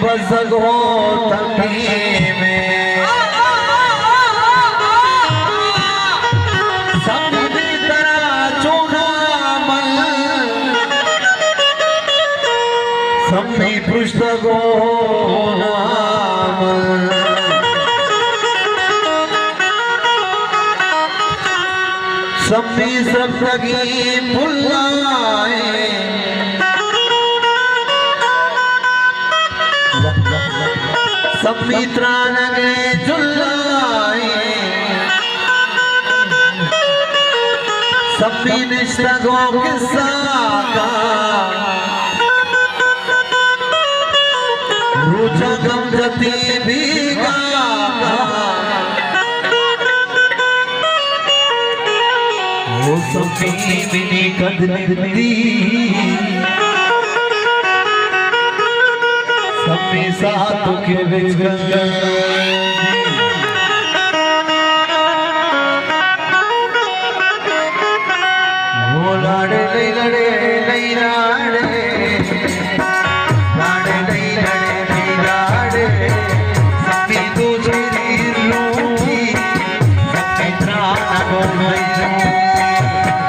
बजगो तकी में सभी तरह चूना मन सभी पुस्तको नाम सभी सप्तगी भुलाए समित्रा नगे जुल्लाए सभी निष्ठगों किस्सा का रुचा गम जती भी गाका वो सभी मिनी कदली सभी साथ के बिच वो लाड़े लड़े नहीं लाड़े लाड़े नहीं लड़े नहीं लाड़े सभी दूसरी रूठी सभी त्राण को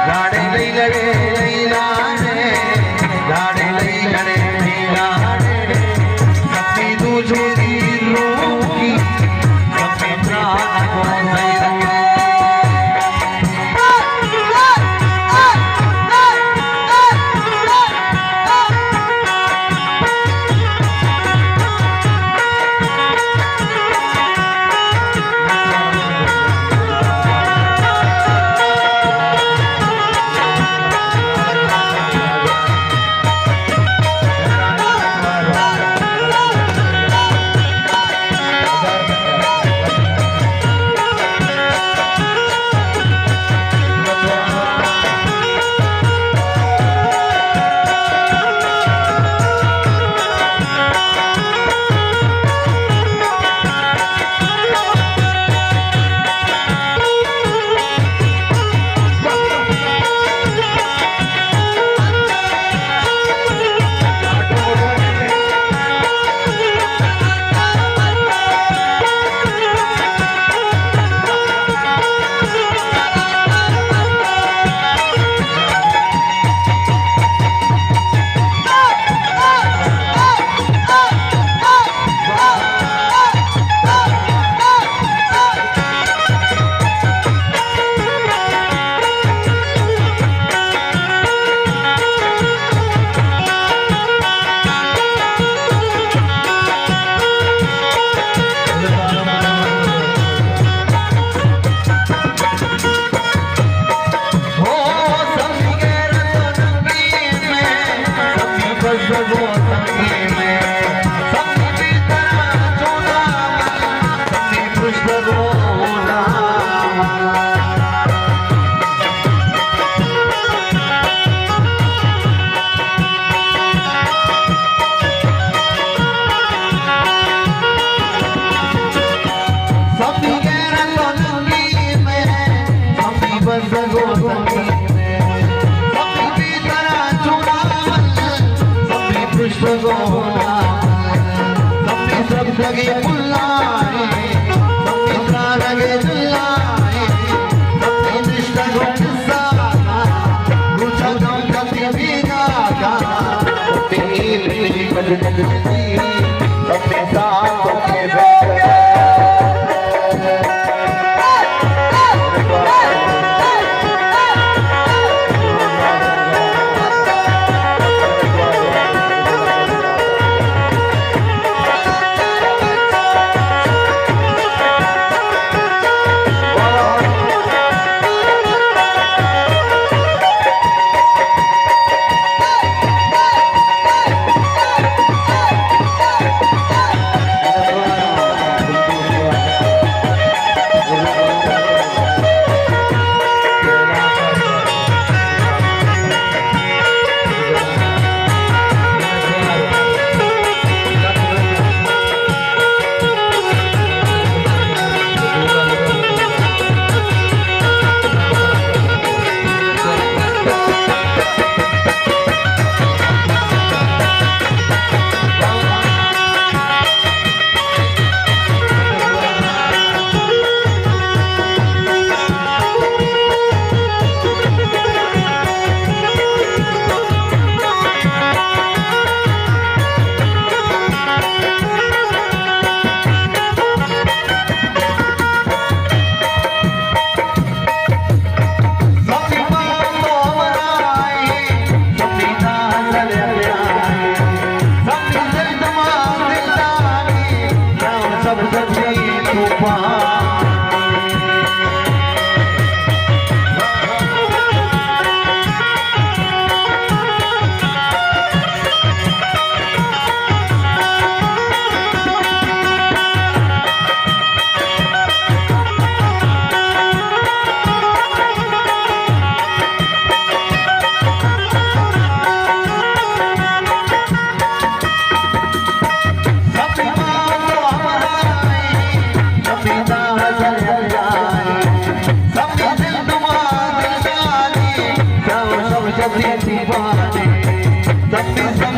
लाड़े नहीं लड़े नहीं लाड़े लाड़े नहीं लड़े नहीं लाड़े जोगी लोगी सभी प्राण को लगे बुलाए समित्रा लगे जुलाए सभी निष्ठगों किस्सा रुचा गम जती भी गाका तेरी बदलती सभी साथ के बैठ Some